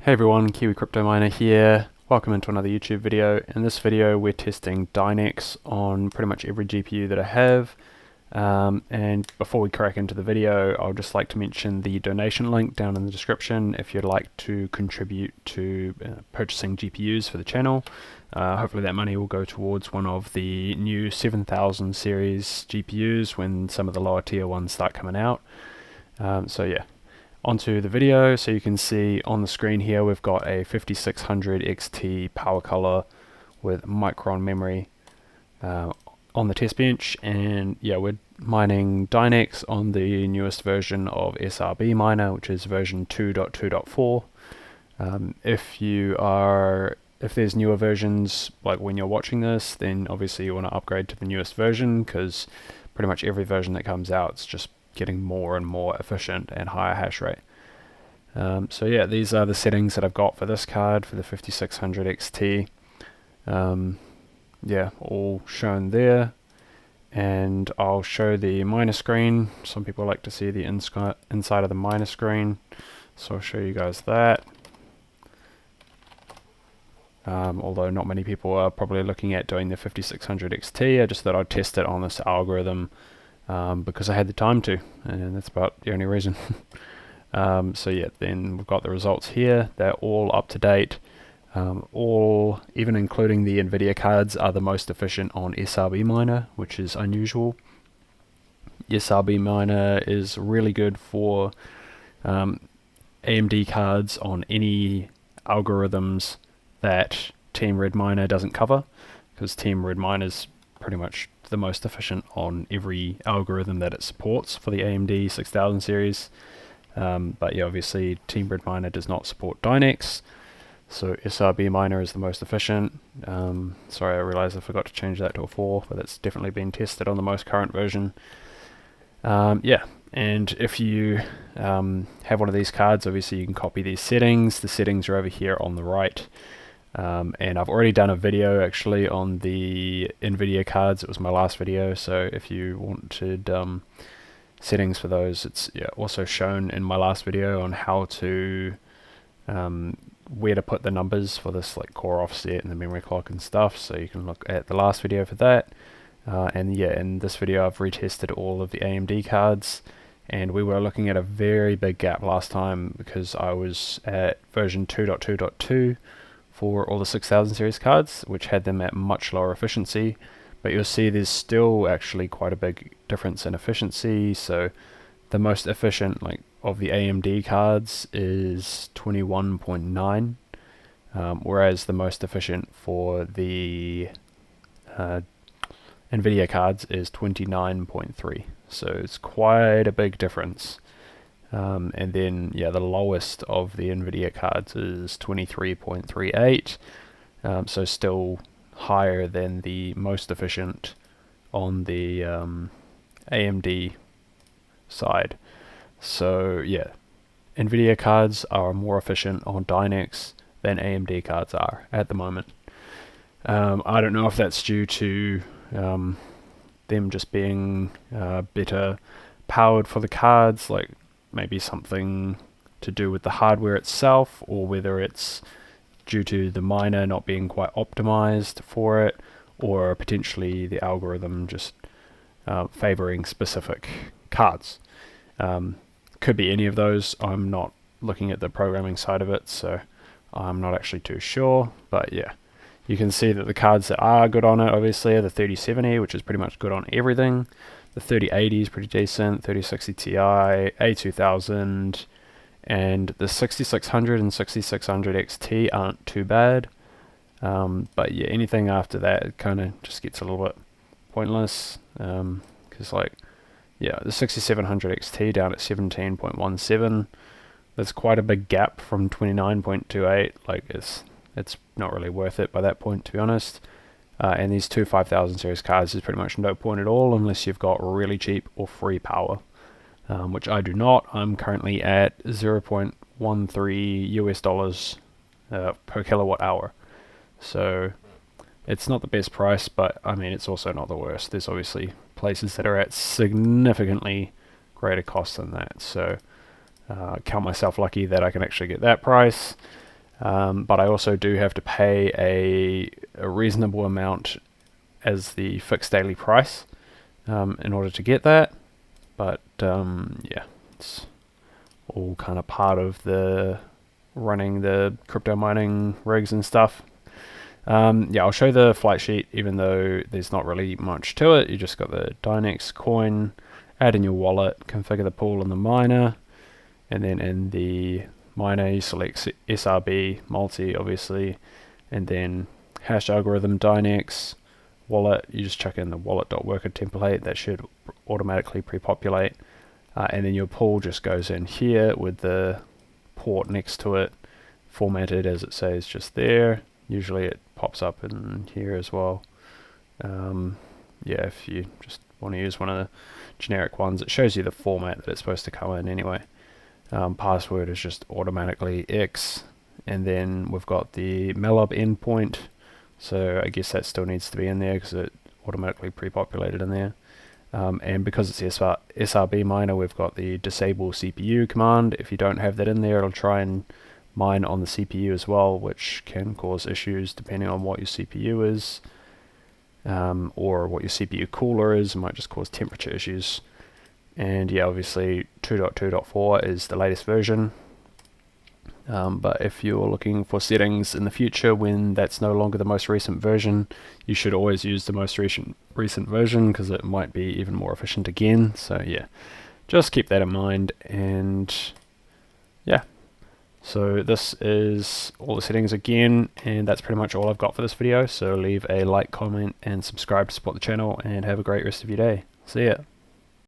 Hey everyone, Kiwi Crypto Miner here. Welcome into another YouTube video. In this video we're testing Dynex on pretty much every GPU that I have. And before we crack into the video, I'll just like to mention the donation link down in the description if you'd like to contribute to purchasing GPUs for the channel. Hopefully that money will go towards one of the new 7000 series GPUs when some of the lower tier ones start coming out. So yeah. Onto the video. So you can see on the screen here we've got a 5600 XT power color with Micron memory on the test bench, and yeah, we're mining Dynex on the newest version of SRB miner, which is version 2.2.4. If there's newer versions, like when you're watching this, then obviously you want to upgrade to the newest version, because pretty much every version that comes out is just getting more and more efficient and higher hash rate. So yeah, these are the settings that I've got for this card, for the 5600 XT. Yeah, all shown there. And I'll show the miner screen. Some people like to see the inside of the miner screen, so I'll show you guys that. Although not many people are probably looking at doing the 5600 XT, I just thought I'd test it on this algorithm because I had the time to, and that's about the only reason. So yeah, then we've got the results here. They're all up to date. All, even including the NVIDIA cards, are the most efficient on SRB miner, which is unusual. SRB miner is really good for AMD cards on any algorithms that Team Red Miner doesn't cover, because Team Red Miner is pretty much the most efficient on every algorithm that it supports for the AMD 6000 series. But yeah, obviously Team Red Miner does not support Dynex, so SRB miner is the most efficient. Sorry, I realized I forgot to change that to a 4, but it's definitely been tested on the most current version. Yeah, and if you have one of these cards, obviously you can copy these settings. The settings are over here on the right. And I've already done a video actually on the NVIDIA cards. It was my last video, so if you wanted settings for those, it's also shown in my last video on how to where to put the numbers for this, like core offset and the memory clock and stuff, so you can look at the last video for that. And yeah, in this video I've retested all of the AMD cards, and we were looking at a very big gap last time because I was at version 2.2.2 for all the 6000 series cards, which had them at much lower efficiency. But you'll see there's still actually quite a big difference in efficiency. So the most efficient of the AMD cards is 21.9, whereas the most efficient for the NVIDIA cards is 29.3. So it's quite a big difference. And then yeah, the lowest of the NVIDIA cards is 23.38. So still higher than the most efficient on the AMD side. So yeah, NVIDIA cards are more efficient on Dynex than AMD cards are at the moment. I don't know if that's due to them just being better powered for the cards, like maybe something to do with the hardware itself, or whether it's due to the miner not being quite optimized for it, or potentially the algorithm just favoring specific cards. Could be any of those. I'm not looking at the programming side of it, so I'm not actually too sure. But yeah, you can see that the cards that are good on it obviously are the 3070, which is pretty much good on everything. The 3080 is pretty decent, 3060 Ti, A2000, and the 6600 and 6600 XT aren't too bad. But yeah, anything after that, it kind of just gets a little bit pointless, because yeah, the 6700 XT down at 17.17, there's quite a big gap from 29.28. Like it's not really worth it by that point, to be honest. And these two 5000 series cards is pretty much no point at all unless you've got really cheap or free power, which I do not. I'm currently at 0.13 US dollars per kilowatt hour. So it's not the best price, but I mean it's also not the worst. There's obviously places that are at significantly greater cost than that. So count myself lucky that I can actually get that price. but I also do have to pay a reasonable amount as the fixed daily price in order to get that. But yeah, it's all kind of part of the running the crypto mining rigs and stuff. Yeah, I'll show the flight sheet, even though there's not really much to it. You just got the Dynex coin, add in your wallet, configure the pool and the miner, and then in the miner you select SRB, multi obviously, and then hash algorithm Dynex, wallet, you just chuck in the wallet.worker template, that should automatically pre-populate, and then your pool just goes in here with the port next to it, formatted as it says just there. Usually it pops up in here as well. Yeah, if you just want to use one of the generic ones, it shows you the format that it's supposed to come in anyway. Password is just automatically X, and then we've got the mallob endpoint, so I guess that still needs to be in there because it automatically pre-populated in there. And because it's SRB miner, we've got the disable CPU command. If you don't have that in there, it'll try and mine on the CPU as well, which can cause issues depending on what your CPU is, or what your CPU cooler is. It might just cause temperature issues. And yeah, obviously 2.2.4 is the latest version, but if you're looking for settings in the future when that's no longer the most recent version, you should always use the most recent version because it might be even more efficient again. So yeah, just keep that in mind. And yeah, so this is all the settings again, and that's pretty much all I've got for this video. So leave a like, comment, and subscribe to support the channel, and have a great rest of your day. See ya.